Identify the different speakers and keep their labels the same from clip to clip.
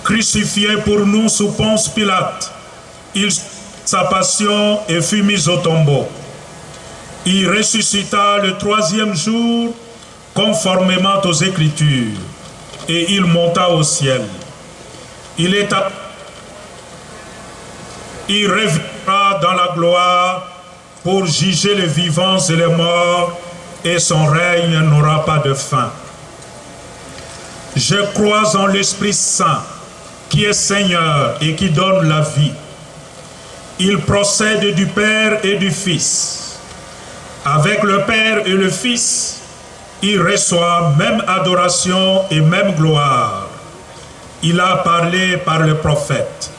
Speaker 1: crucifié pour nous sous Ponce Pilate, il sa passion et fut mis au tombeau. Il ressuscita le troisième jour, conformément aux Écritures, et il monta au ciel. Il reviendra dans la gloire pour juger les vivants et les morts, et son règne n'aura pas de fin. Je crois en l'Esprit Saint, qui est Seigneur et qui donne la vie. Il procède du Père et du Fils. Avec le Père et le Fils, il reçoit même adoration et même gloire. Il a parlé par le prophète.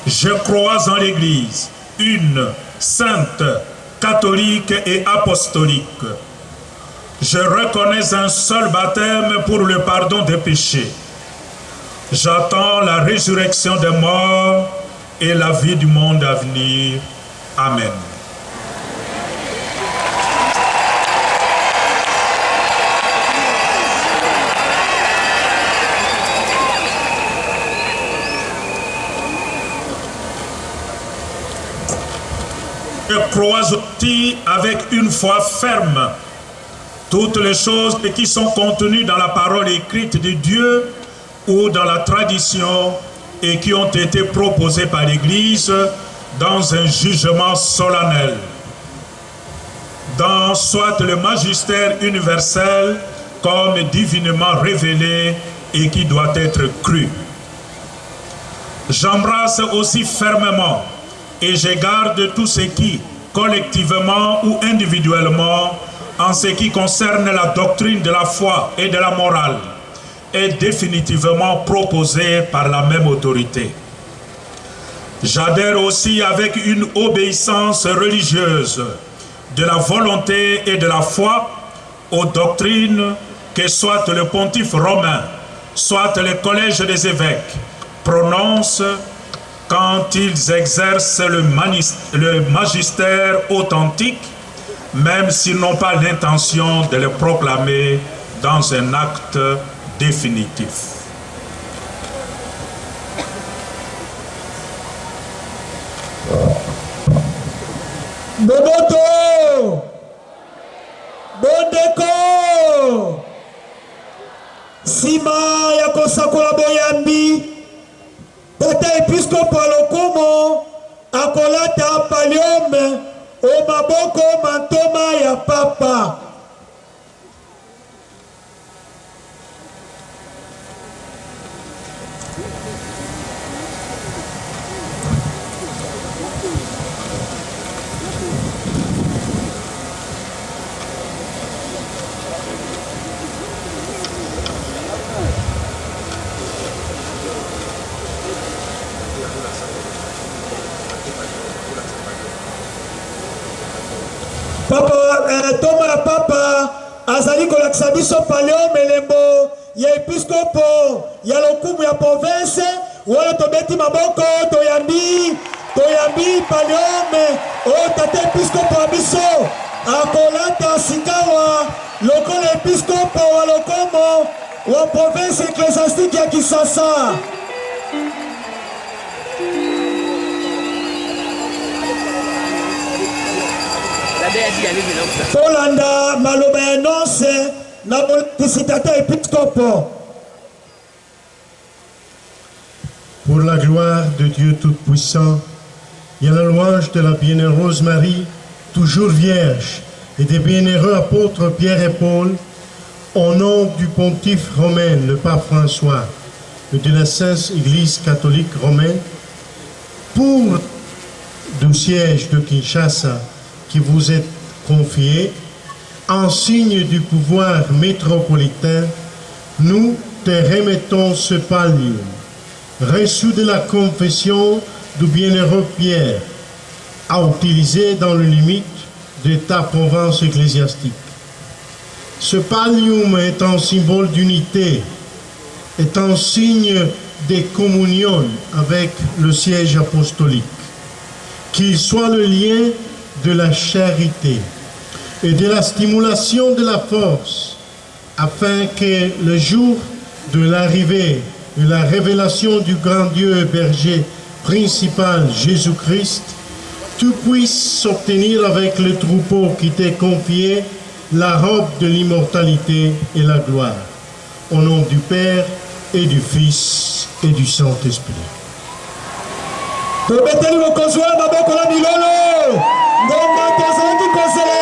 Speaker 1: Je crois en l'Église, une, sainte, catholique et apostolique. Je reconnais un seul baptême pour le pardon des péchés. J'attends la résurrection des morts et la vie du monde à venir. Amen. Je crois aussi avec une foi ferme toutes les choses qui sont contenues dans la parole écrite de Dieu ou dans la tradition et qui ont été proposées par l'Église dans un jugement solennel, dans soit le magistère universel comme divinement révélé et qui doit être cru. J'embrasse aussi fermement et je garde tout ce qui, collectivement ou individuellement, en ce qui concerne la doctrine de la foi et de la morale, est définitivement proposé par la même autorité. J'adhère aussi avec une obéissance religieuse de la volonté et de la foi aux doctrines que soit le pontife romain, soit le collège des évêques prononcent quand ils exercent le magistère authentique, même s'ils n'ont pas l'intention de le proclamer dans un acte définitif.
Speaker 2: Boboto! Bondeko! Sima ya kosakola boyambi, tata episkopo alokomo akolata paliome o maboko mantoma ya papa. Papa, Thomas Papa, azali kolakisa biso paleo melembo ya episkopo ya lokumu ya province wala tobeti maboko toyambi paleome o tate episkopo ya biso akolata sikawa lokola episkopo wa lokomo wa province ecclésiastique ya Kisasa. Tolanda maloba ya nonse na motisitata episkopo.
Speaker 3: Pour la gloire de Dieu Tout-Puissant et à la louange de la bienheureuse Marie, toujours vierge, et des bienheureux apôtres Pierre et Paul, au nom du pontife romain, le pape François, et de la Sainte Église catholique romaine, pour le siège de Kinshasa qui vous est confié, en signe du pouvoir métropolitain, nous te remettons ce pallium, reçu de la confession du bienheureux Pierre, à utiliser dans les limites de ta province ecclésiastique. Ce pallium est un symbole d'unité, est un signe de communion avec le siège apostolique, qu'il soit le lien de la charité et de la stimulation de la force, afin que le jour de l'arrivée et la révélation du grand Dieu et berger principal Jésus-Christ, tu puisses obtenir avec le troupeau qui t'est confié la robe de l'immortalité et la gloire. Au nom du Père et du Fils et du Saint-Esprit.
Speaker 2: Tobeteli mokonzi wa maboko na milolo ngomba tozalaki kozela